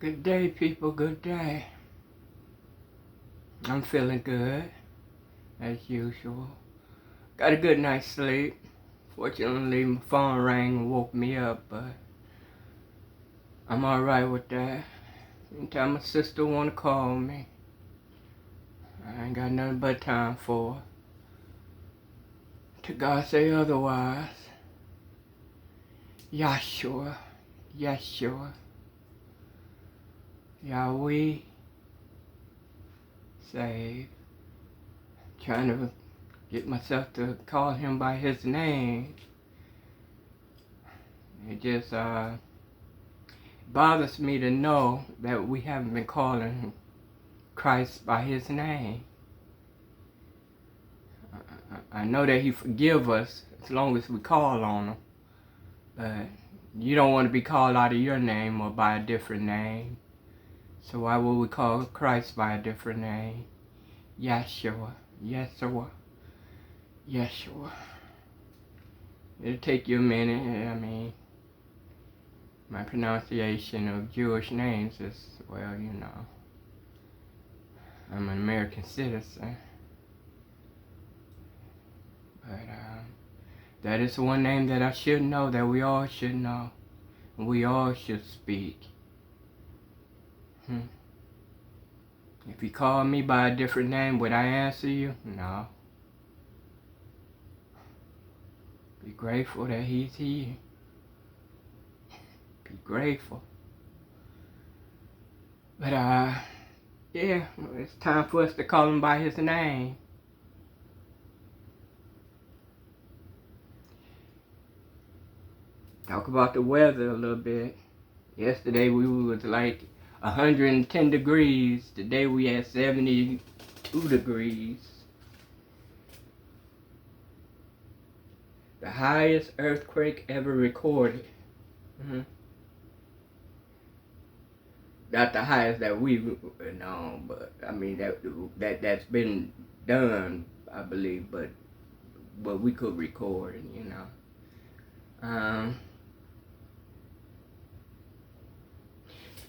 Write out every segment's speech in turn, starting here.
Good day, people. Good day. I'm feeling good, as usual. Got a good night's sleep. Fortunately, my phone rang and woke me up, but I'm alright with that. Anytime my sister wanna call me, I ain't got nothing but time for her. To God say otherwise. Yahshua, Yeshua, Yahweh, save. Trying to get myself to call him by his name. It just bothers me to know that we haven't been calling Christ by his name. I know that he forgives us as long as we call on him, but you don't want to be called out of your name or by a different name. So why would we call Christ by a different name? Yeshua, Yeshua, Yeshua. It'll take you a minute. I mean, my pronunciation of Jewish names is, well, you know, I'm an American citizen. But that is one name that I should know, that we all should know. We all should speak. If you call me by a different name, would I answer you? No. Be grateful that he's here. Be grateful. But yeah, it's time for us to call him by his name. Talk about the weather a little bit. Yesterday we was like 110 degrees. Today we had 72 degrees. The highest earthquake ever recorded. Not the highest that we've known, but I mean that's been done, I believe, but we could record it, you know.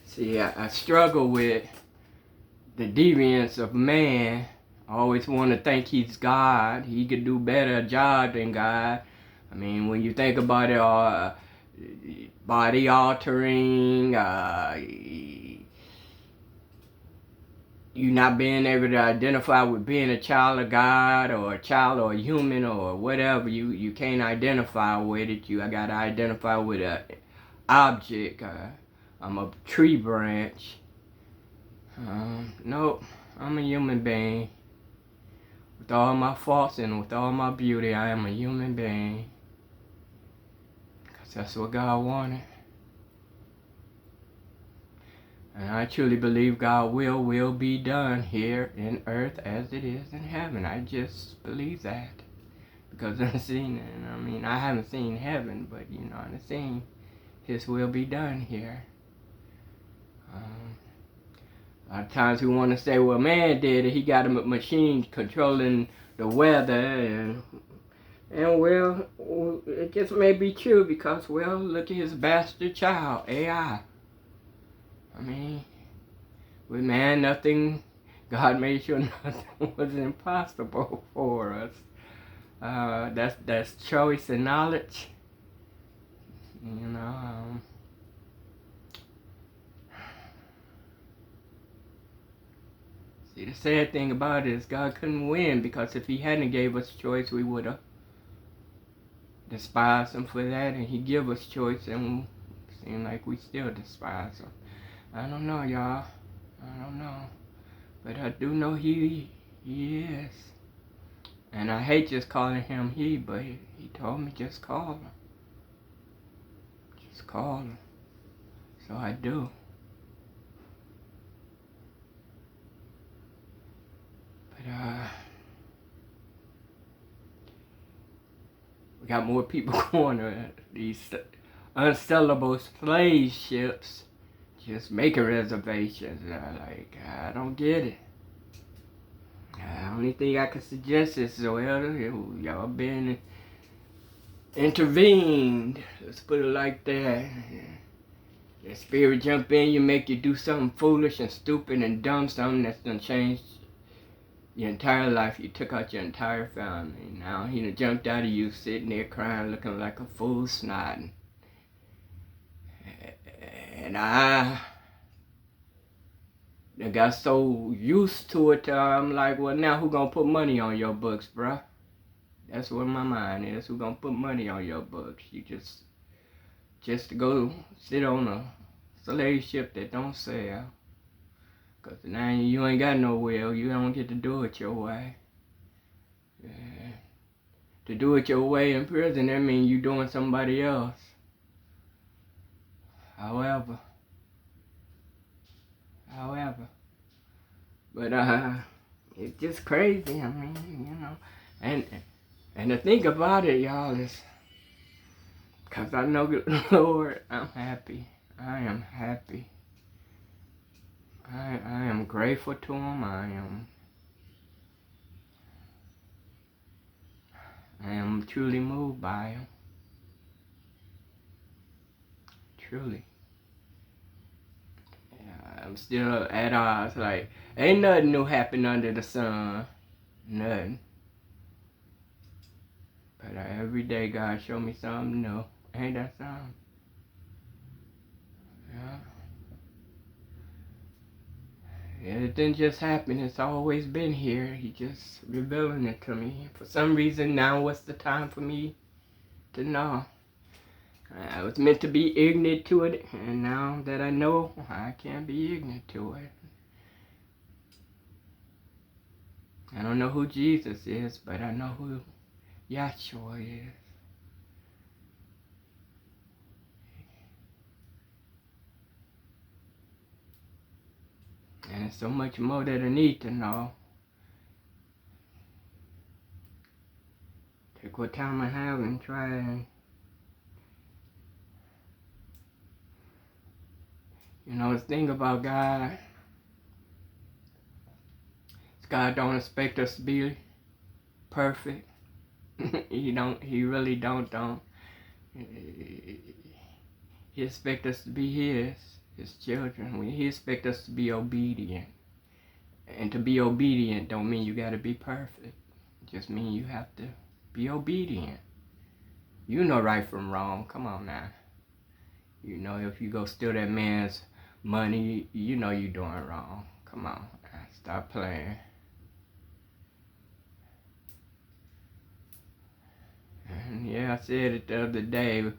See, I struggle with the deviance of man. I always want to think he's God. He could do better job than God. I mean, when you think about it, body altering, you not being able to identify with being a child of God or a child or a human or whatever, you can't identify with it. I gotta identify with an object. I'm a tree branch. Nope, I'm a human being. With all my faults and with all my beauty, I am a human being. Because that's what God wanted. And I truly believe God will be done here in earth as it is in heaven. I just believe that. Because I've seen it. I mean, I haven't seen heaven, but, you know, I've seen his will be done here. A lot of times we want to say, well, man did it. He got a machine controlling the weather. And well, it just may be true because, well, look at his bastard child, AI. I mean, with man, God made sure nothing was impossible for us. That's choice and knowledge. You know, see, the sad thing about it is God couldn't win, because if he hadn't gave us choice, we would have despised him for that, and he give us choice, and it seems like we still despise him. I don't know, y'all. I don't know. But I do know he is. And I hate just calling him he, but he told me just call him. Just call him. So I do. But we got more people going to these unsellable slave ships, just making reservations. I don't get it. The only thing I can suggest is, well, y'all been intervened. Let's put it like that. The spirit jump in, you make you do something foolish and stupid and dumb, something that's gonna change your entire life. You took out your entire family. Now he done jumped out of you, sitting there crying, looking like a fool, snotting. And I got so used to it, I'm like, well, now who gonna put money on your books, bruh? That's where my mind is. Who gonna put money on your books? You just to go sit on a slave ship that don't sail. Cause now you ain't got no will. You don't get to do it your way. Yeah. To do it your way in prison, that means you doing somebody else. However, but it's just crazy. I mean, you know, and the thing about it, y'all, is, cause I know the Lord, I'm happy. I am happy. I am grateful to Him. I am truly moved by Him. Truly. Yeah, I'm still at odds. Like, ain't nothing new happen under the sun. Nothing. But every day God show me something new. Ain't that something? Yeah. It didn't just happen. It's always been here. He just revealing it to me. For some reason, now what's the time for me to know? I was meant to be ignorant to it, and now that I know, I can't be ignorant to it. I don't know who Jesus is, but I know who Yahshua is. And there's so much more that I need to know. Take what time I have and try and, you know, the thing about God, is God don't expect us to be perfect. He really don't. He expect us to be his children. He expect us to be obedient. And to be obedient don't mean you gotta be perfect. It just mean you have to be obedient. You know right from wrong. Come on now. You know, if you go steal that man's money, you know you doing wrong. Come on, stop playing. And yeah, I said it the other day.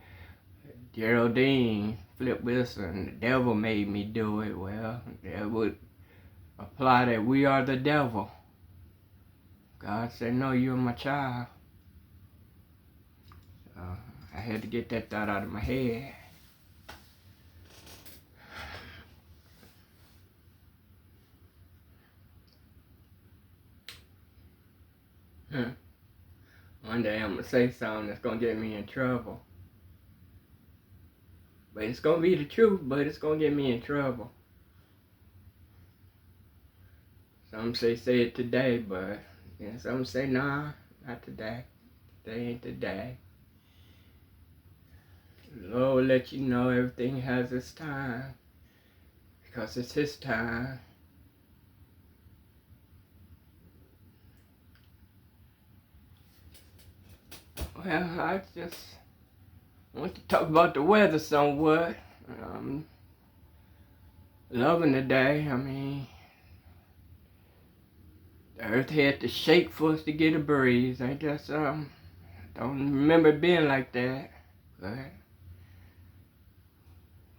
Geraldine, Flip Wilson, the devil made me do it. Well, that would apply that we are the devil. God said, no, you're my child. So I had to get that thought out of my head. One day I'm going to say something that's going to get me in trouble. But it's going to be the truth, but it's going to get me in trouble. Some say it today, but some say, nah, not today. Today ain't the day. The Lord will let you know everything has its time. Because it's His time. Well, I just want to talk about the weather somewhat. Loving the day. I mean, the earth had to shake for us to get a breeze. I just don't remember it being like that. But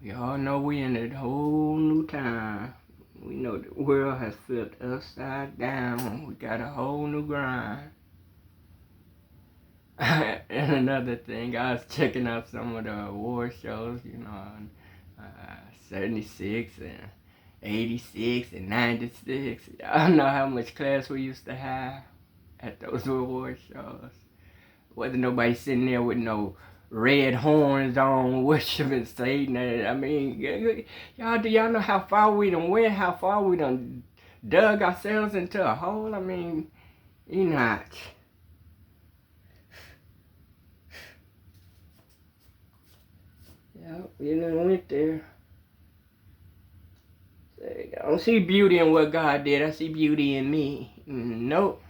we all know we in a whole new time. We know the world has flipped upside down. We got a whole new grind. And another thing, I was checking out some of the award shows, you know, 76 and 86 and 96. I don't know how much class we used to have at those award shows. Wasn't nobody sitting there with no red horns on worshiping Satan. I mean, y'all, do y'all know how far we done went? How far we done dug ourselves into a hole? I mean, Enoch. Yeah, we done went there. don't see beauty in what God did. I see beauty in me. Nope.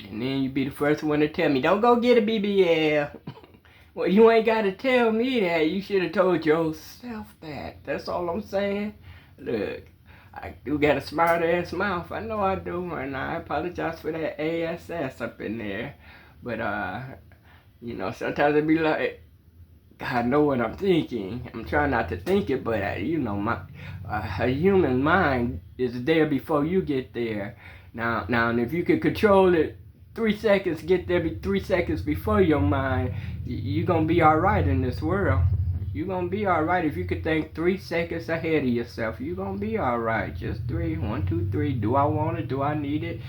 And then you be the first one to tell me, don't go get a BBL. Well, you ain't got to tell me that. You should have told yourself that. That's all I'm saying. Look, I do got a smart ass mouth. I know I do. And I apologize for that ASS up in there. But, you know, sometimes it be like, God know what I'm thinking. I'm trying not to think it, but, you know, a human mind is there before you get there. Now, and if you could control it 3 seconds, get there 3 seconds before your mind, you're going to be all right in this world. You're going to be all right if you could think 3 seconds ahead of yourself. You're going to be all right. Just 3. 1, 2, 3. Do I want it? Do I need it?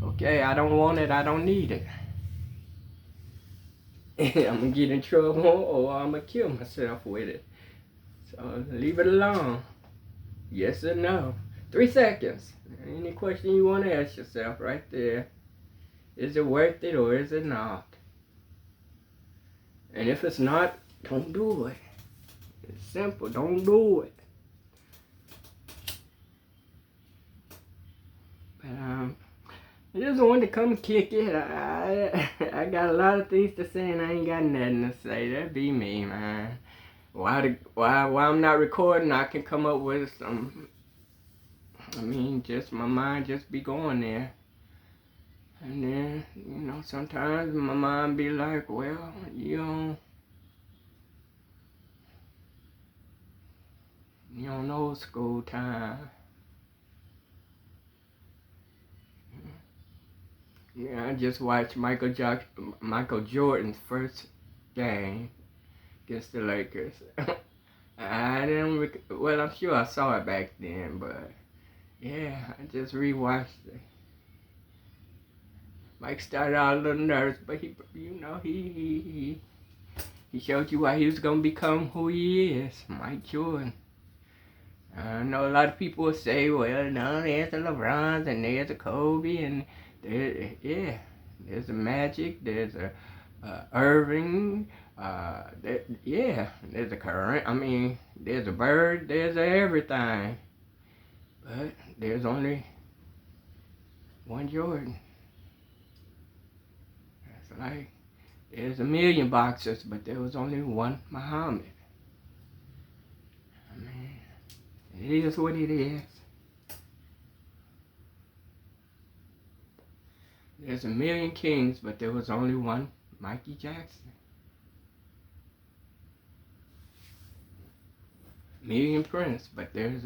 Okay, I don't want it. I don't need it. I'm going to get in trouble or I'm going to kill myself with it. So leave it alone. Yes or no. 3 seconds. Any question you want to ask yourself right there. Is it worth it or is it not? And if it's not, don't do it. It's simple. Don't do it. But I just wanted to come kick it. I got a lot of things to say and I ain't got nothing to say. That be me, man. Why I'm not recording, I can come up with some. I mean, just my mind just be going there. And then, you know, sometimes my mind be like, well, you don't know school time. Yeah, I just watched Michael Jordan's first game against the Lakers. I didn't, well, I'm sure I saw it back then, but yeah, I just rewatched it. Mike started out a little nervous, but he, you know, he showed you why he was gonna become who he is, Mike Jordan. I know a lot of people will say, well, no, there's a LeBron and there's a Kobe and there's a Magic, there's a Irving, there's a Current. I mean, there's a Bird, there's a everything, but there's only one Jordan. It's like there's a million boxers, but there was only one Muhammad. I mean, it is what it is. There's a million kings, but there was only one Mikey Jackson. Million prince, but there's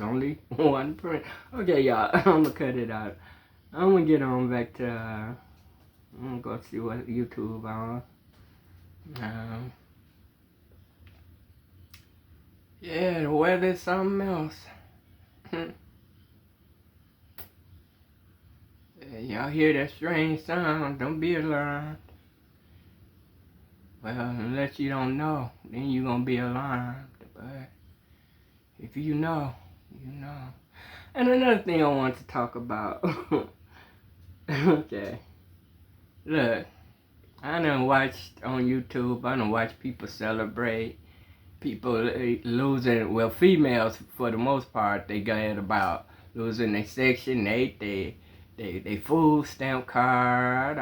only one prince. Okay, y'all, I'm gonna cut it out. I'm gonna get on back to, I'm gonna go see what YouTube on. Yeah, the weather's something else. Y'all hear that strange sound, don't be alarmed. Well, unless you don't know, then you're gonna be alarmed. But if you know, you know. And another thing I want to talk about. Okay. Look, I done watched on YouTube, I done watched people celebrate. People losing, well, females for the most part, they glad about losing their Section 8, they food stamp card,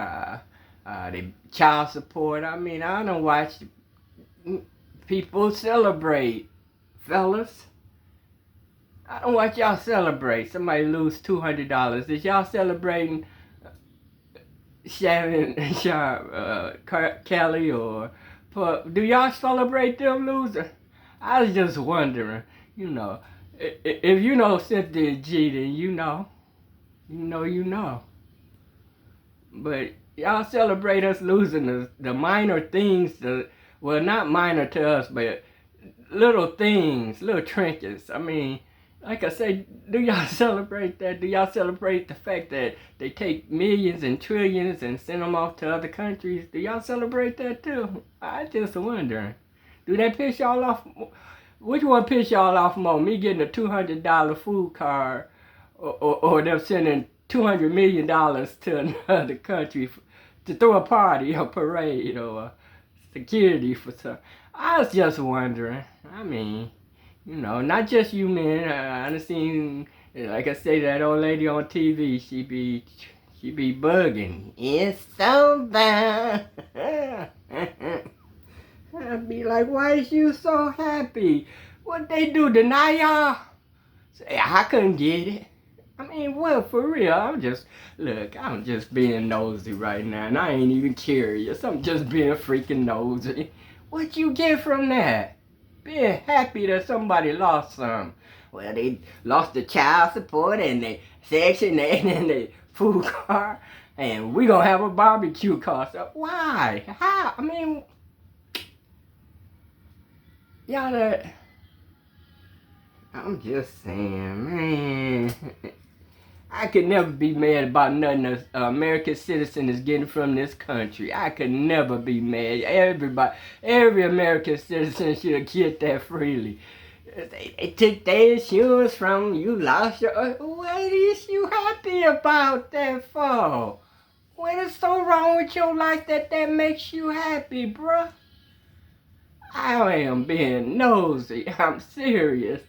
they child support. I mean, I done watched people celebrate, fellas. I don't watch y'all celebrate. Somebody lose $200. Is y'all celebrating Shannon Sharp, Kelly, or do y'all celebrate them losing? I was just wondering, you know, if you know Cynthia G, then you know. You know. But y'all celebrate us losing the minor things, well, not minor to us, but little things, little trinkets. I mean, like I say, do y'all celebrate that? Do y'all celebrate the fact that they take millions and trillions and send them off to other countries? Do y'all celebrate that too? I just wondering. Do that piss y'all off? Which one piss y'all off more? Me getting a $200 food card or them sending $200 million to another country to throw a party, a parade, or security for some? I was just wondering. I mean, You know, not just you men. I done seen, like I say, that old lady on TV. She be bugging. It's so bad. I'd be like, why is you so happy? What they do, deny y'all? Say, I couldn't get it. I mean, well, for real, I'm just being nosy right now, and I ain't even curious. I'm just being freaking nosy. What you get from that? Being happy that somebody lost some. Well, they lost the child support and the Section 8 and the food card, and we gonna have a barbecue cost. Why? How? I mean, y'all, I'm just saying, man. I could never be mad about nothing an American citizen is getting from this country. I could never be mad. Every American citizen should get that freely. They took their insurance from you, lost your... What is you happy about that for? What is so wrong with your life that makes you happy, bruh? I am being nosy. I'm serious.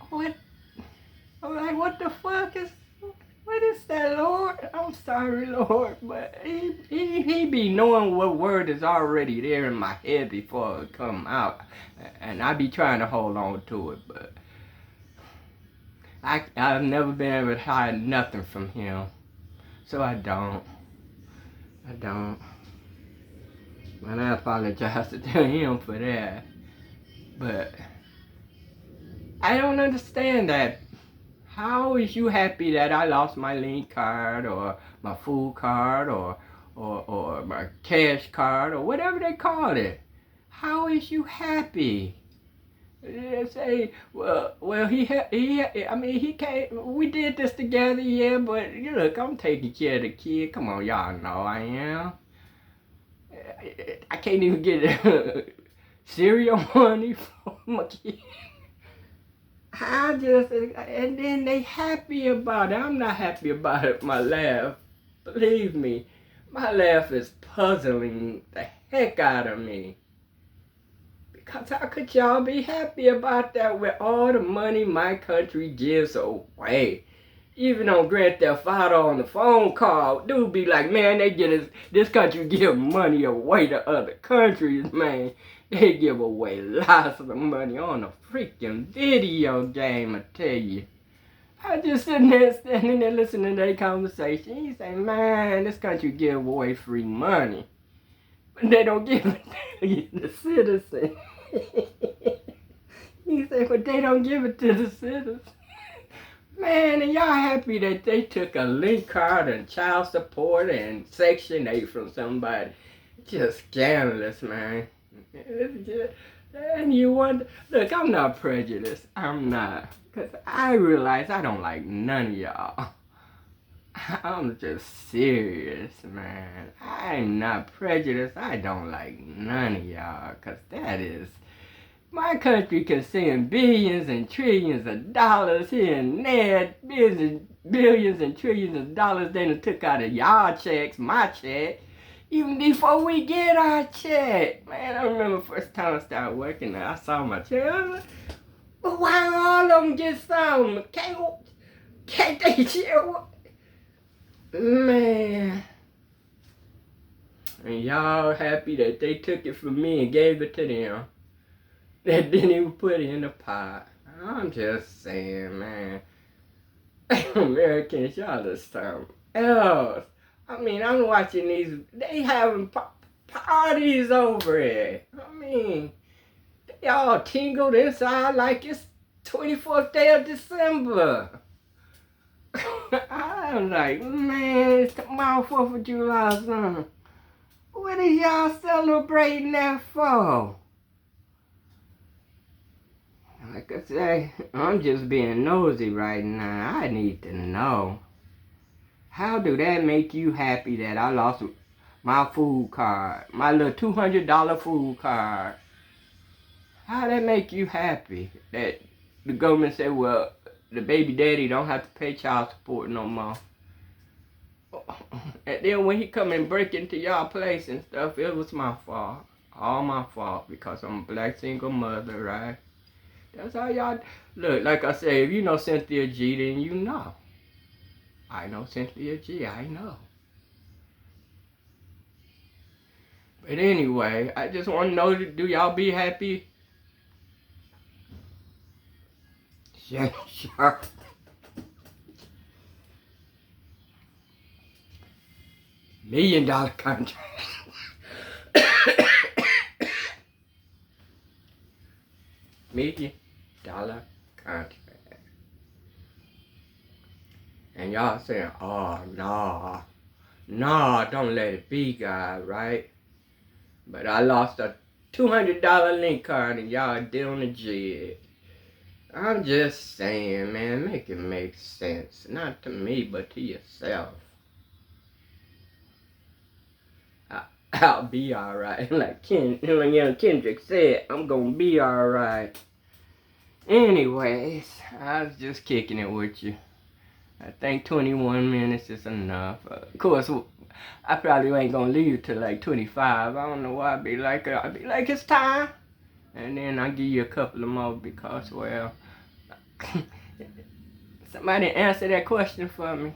What? I'm like, what the fuck what is that, Lord? I'm sorry, Lord, but he be knowing what word is already there in my head before it come out, and I be trying to hold on to it, but I've never been able to hide nothing from him, so I don't, and I apologize to him for that, but I don't understand that. How is you happy that I lost my link card or my food card or my cash card or whatever they call it? How is you happy? They say, well, he came, we did this together, yeah, but look, I'm taking care of the kid. Come on, y'all know I am. I can't even get cereal money for my kid. And then they happy about it. I'm not happy about it, my laugh. Believe me, my laugh is puzzling the heck out of me. Because how could y'all be happy about that with all the money my country gives away? Even on Grand Theft Auto on the phone call, dude be like, man, this country give money away to other countries, man. They give away lots of money on a freaking video game, I tell you. I just standing there listening to their conversation. He say, man, this country give away free money. But they don't give it to the citizen. He said, but they don't give it to the citizens. Man, and y'all happy that they took a link card and child support and Section 8 from somebody. Just scandalous, man. And you wonder, look, I'm not prejudiced. I'm not. Because I realize I don't like none of y'all. I'm just serious, man. I'm not prejudiced. I don't like none of y'all. Because that is... My country can send billions and trillions of dollars here and there, billions and trillions of dollars they done took out of y'all checks, my check, even before we get our check. Man, I remember first time I started working there, I saw my check. I was like, but why all of them get some? Can't they share? Man. And y'all happy that they took it from me and gave it to them. That didn't even put it in the pot. I'm just saying, man. Americans, y'all are something else. I mean, I'm watching these. They having parties over it. I mean, they all tingled inside like it's 24th day of December. I'm like, man, it's tomorrow 4th of July, son. What is y'all celebrating that for? Like I say, I'm just being nosy right now. I need to know. How do that make you happy that I lost my food card? My little $200 food card. How that make you happy? That the government said, well, the baby daddy don't have to pay child support no more. And then when he come and break into y'all place and stuff, it was my fault. All my fault because I'm a black single mother, right? That's how y'all look. Like I say, if you know Cynthia G, then you know. I know Cynthia G. I know. But anyway, I just want to know, do y'all be happy? Yeah, sure. $1 million contract. $1 million contract. And y'all saying, oh, nah. Nah, don't let it be, God, right? But I lost a $200 link card and y'all doing the jig. I'm just saying, man, make it make sense. Not to me, but to yourself. I'll be alright. Like young Kendrick said, I'm gonna be alright. Anyways, I was just kicking it with you. I think 21 minutes is enough. Of course, I probably ain't gonna leave till like 25. I don't know why I'd be like, it's time. And then I give you a couple of more because, well, somebody answer that question for me.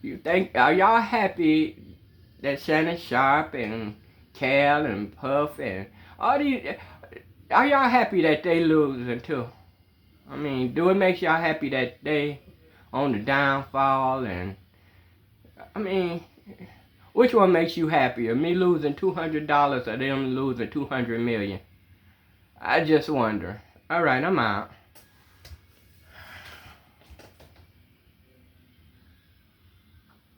You think, are y'all happy that Shannon Sharpe and Cal and Puff and all these, are y'all happy that they losing too? I mean, do it make y'all happy that they on the downfall? And I mean, which one makes you happier? Me losing $200 or them losing $200 million? I just wonder. All right, I'm out.